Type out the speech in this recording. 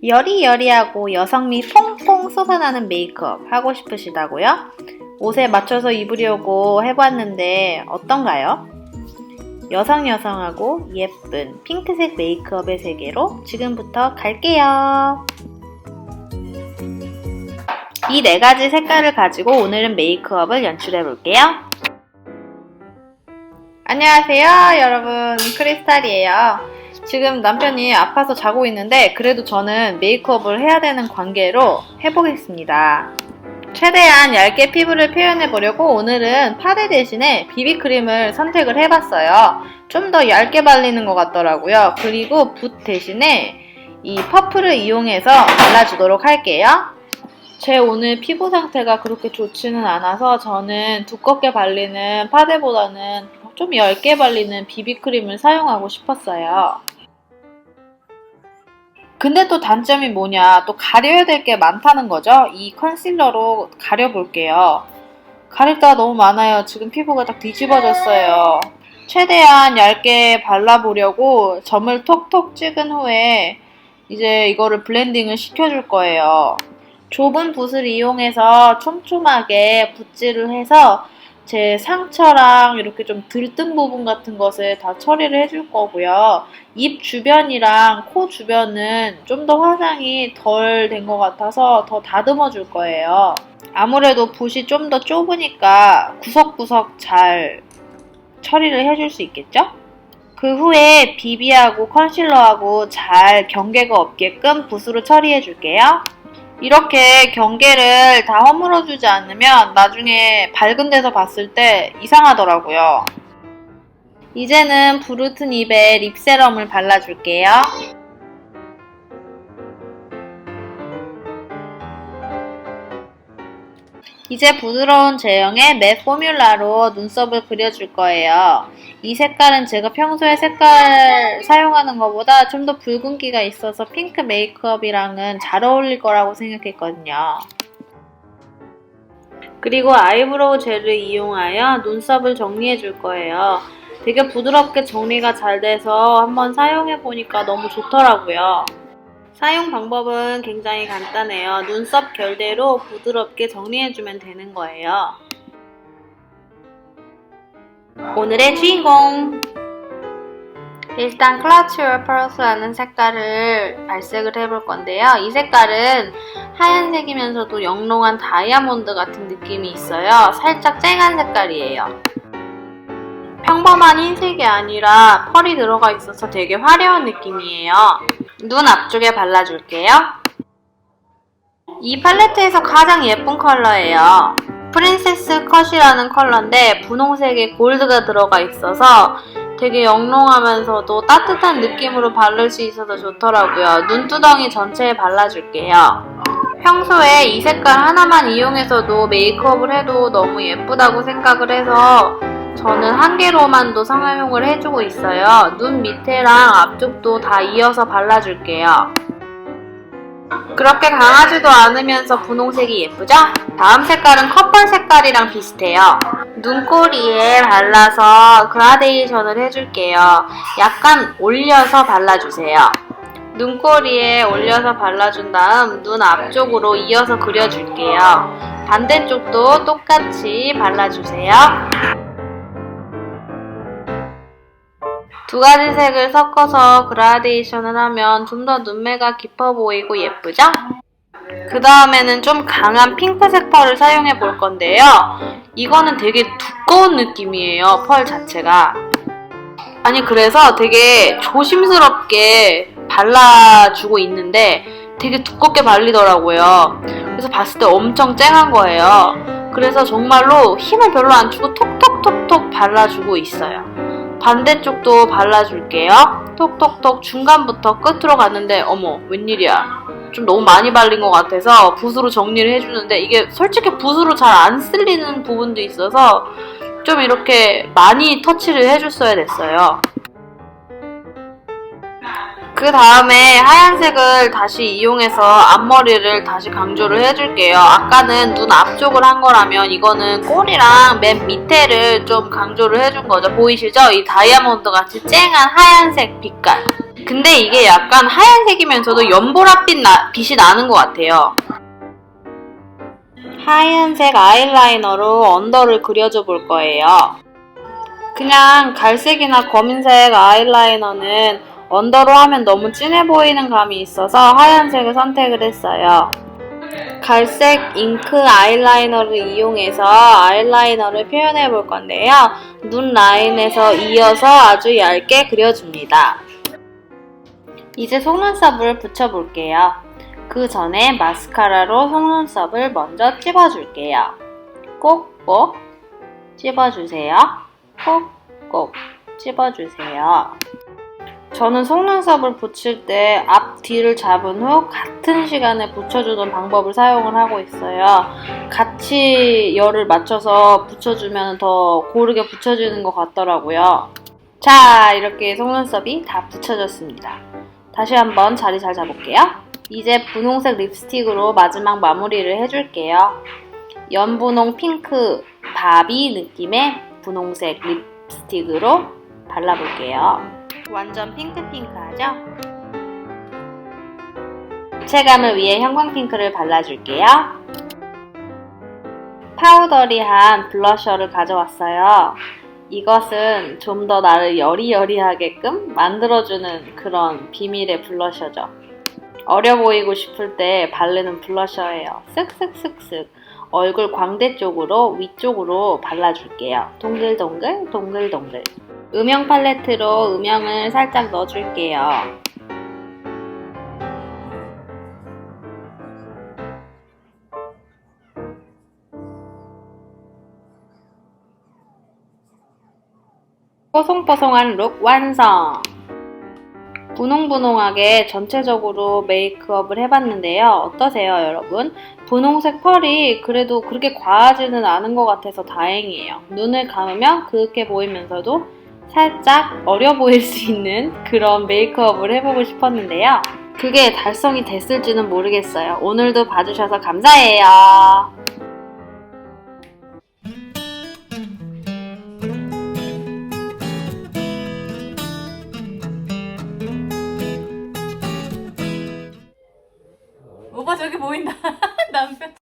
여리여리하고 여성미 퐁퐁 쏟아나는 메이크업 하고 싶으시다고요? 옷에 맞춰서 입으려고 해봤는데 어떤가요? 여성하고 예쁜 핑크색 메이크업의 세계로 지금부터 갈게요. 이 4가지 색깔을 가지고 오늘은 메이크업을 연출해 볼게요. 안녕하세요 여러분, 크리스탈이에요. 지금 남편이 아파서 자고 있는데 그래도 저는 메이크업을 해야 되는 관계로 해보겠습니다. 최대한 얇게 피부를 표현해 보려고 오늘은 파데 대신에 비비크림을 선택을 해봤어요. 좀 더 얇게 발리는 것 같더라고요. 그리고 붓 대신에 이 퍼프를 이용해서 발라주도록 할게요. 제 오늘 피부 상태가 그렇게 좋지는 않아서 저는 두껍게 발리는 파데보다는 좀 얇게 발리는 비비크림을 사용하고 싶었어요. 근데 또 단점이 뭐냐, 또 가려야 될 게 많다는 거죠. 이 컨실러로 가려볼게요. 가릴 데가 너무 많아요. 지금 피부가 딱 뒤집어졌어요. 최대한 얇게 발라보려고 점을 톡톡 찍은 후에 이제 이거를 블렌딩을 시켜줄 거예요. 좁은 붓을 이용해서 촘촘하게 붓질을 해서 제 상처랑 이렇게 좀 들뜬 부분 같은 것을 다 처리를 해줄 거고요. 입 주변이랑 코 주변은 좀 더 화장이 덜 된 것 같아서 더 다듬어 줄 거예요. 아무래도 붓이 좀 더 좁으니까 구석구석 잘 처리를 해줄 수 있겠죠? 그 후에 비비하고 컨실러하고 잘 경계가 없게끔 붓으로 처리해 줄게요. 이렇게 경계를 다 허물어주지 않으면 나중에 밝은 데서 봤을 때 이상하더라고요. 이제는 부르튼 입에 립세럼을 발라줄게요. 이제 부드러운 제형의 맷 포뮬라로 눈썹을 그려줄 거예요. 이 색깔은 제가 평소에 색깔 사용하는 것보다 좀 더 붉은기가 있어서 핑크 메이크업이랑은 잘 어울릴 거라고 생각했거든요. 그리고 아이브로우 젤을 이용하여 눈썹을 정리해 줄 거예요. 되게 부드럽게 정리가 잘 돼서 한번 사용해 보니까 너무 좋더라고요. 사용 방법은 굉장히 간단해요. 눈썹 결대로 부드럽게 정리해주면 되는 거예요. 오늘의 주인공! 일단 클러치얼 펄스라는 색깔을 발색을 해볼 건데요. 이 색깔은 하얀색이면서도 영롱한 다이아몬드 같은 느낌이 있어요. 살짝 쨍한 색깔이에요. 평범한 흰색이 아니라 펄이 들어가 있어서 되게 화려한 느낌이에요. 눈 앞쪽에 발라줄게요. 이 팔레트에서 가장 예쁜 컬러예요. 프린세스 컷이라는 컬러인데 분홍색에 골드가 들어가 있어서 되게 영롱하면서도 따뜻한 느낌으로 바를 수 있어서 좋더라고요. 눈두덩이 전체에 발라줄게요. 평소에 이 색깔 하나만 이용해서도 메이크업을 해도 너무 예쁘다고 생각을 해서 저는 한 개로만도 사용을 해주고 있어요. 눈 밑에랑 앞쪽도 다 이어서 발라줄게요. 그렇게 강하지도 않으면서 분홍색이 예쁘죠? 다음 색깔은 커플 색깔이랑 비슷해요. 눈꼬리에 발라서 그라데이션을 해줄게요. 약간 올려서 발라주세요. 눈꼬리에 올려서 발라준 다음 눈 앞쪽으로 이어서 그려줄게요. 반대쪽도 똑같이 발라주세요. 2가지 색을 섞어서 그라데이션을 하면 좀 더 눈매가 깊어 보이고 예쁘죠? 그 다음에는 좀 강한 핑크색 펄을 사용해 볼 건데요. 이거는 되게 두꺼운 느낌이에요, 펄 자체가. 아니, 그래서 되게 조심스럽게 발라주고 있는데 되게 두껍게 발리더라고요. 그래서 봤을 때 엄청 쨍한 거예요. 그래서 정말로 힘을 별로 안 주고 톡톡톡톡 발라주고 있어요. 반대쪽도 발라줄게요. 톡톡톡 중간부터 끝으로 갔는데 어머 웬일이야, 좀 너무 많이 발린 것 같아서 붓으로 정리를 해주는데 이게 솔직히 붓으로 잘 안 쓸리는 부분도 있어서 좀 이렇게 많이 터치를 해줬어야 됐어요. 그 다음에 하얀색을 다시 이용해서 앞머리를 다시 강조를 해줄게요. 아까는 눈 앞쪽을 한 거라면 이거는 꼬리랑 맨 밑에를 좀 강조를 해준 거죠. 보이시죠? 이 다이아몬드 같이 쨍한 하얀색 빛깔. 근데 이게 약간 하얀색이면서도 빛이 나는 것 같아요. 하얀색 아이라이너로 언더를 그려줘 볼 거예요. 그냥 갈색이나 검은색 아이라이너는 언더로 하면 너무 진해 보이는 감이 있어서 하얀색을 선택을 했어요. 갈색 잉크 아이라이너를 이용해서 아이라이너를 표현해 볼 건데요. 눈 라인에서 이어서 아주 얇게 그려줍니다. 이제 속눈썹을 붙여볼게요. 그 전에 마스카라로 속눈썹을 먼저 찝어줄게요. 꼭꼭 찝어주세요. 꼭꼭 찝어주세요. 저는 속눈썹을 붙일 때 앞, 뒤를 잡은 후 같은 시간에 붙여주는 방법을 사용을 하고 있어요. 같이 열을 맞춰서 붙여주면 더 고르게 붙여지는 것 같더라고요. 자, 이렇게 속눈썹이 다 붙여졌습니다. 다시 한번 자리 잘 잡을게요. 이제 분홍색 립스틱으로 마지막 마무리를 해줄게요. 연분홍 핑크 바비 느낌의 분홍색 립스틱으로 발라볼게요. 완전 핑크핑크하죠? 입체감을 위해 형광핑크를 발라줄게요. 파우더리한 블러셔를 가져왔어요. 이것은 좀 더 나를 여리여리하게끔 만들어주는 그런 비밀의 블러셔죠. 어려 보이고 싶을 때 바르는 블러셔예요. 쓱쓱쓱쓱 얼굴 광대 쪽으로 위쪽으로 발라줄게요. 동글동글 동글동글. 음영 팔레트로 음영을 살짝 넣어줄게요. 뽀송뽀송한 룩 완성! 분홍분홍하게 전체적으로 메이크업을 해봤는데요. 어떠세요, 여러분? 분홍색 펄이 그래도 그렇게 과하지는 않은 것 같아서 다행이에요. 눈을 감으면 그윽해 보이면서도 살짝 어려 보일 수 있는 그런 메이크업을 해보고 싶었는데요. 그게 달성이 됐을지는 모르겠어요. 오늘도 봐주셔서 감사해요. 오빠 저기 보인다. 남편.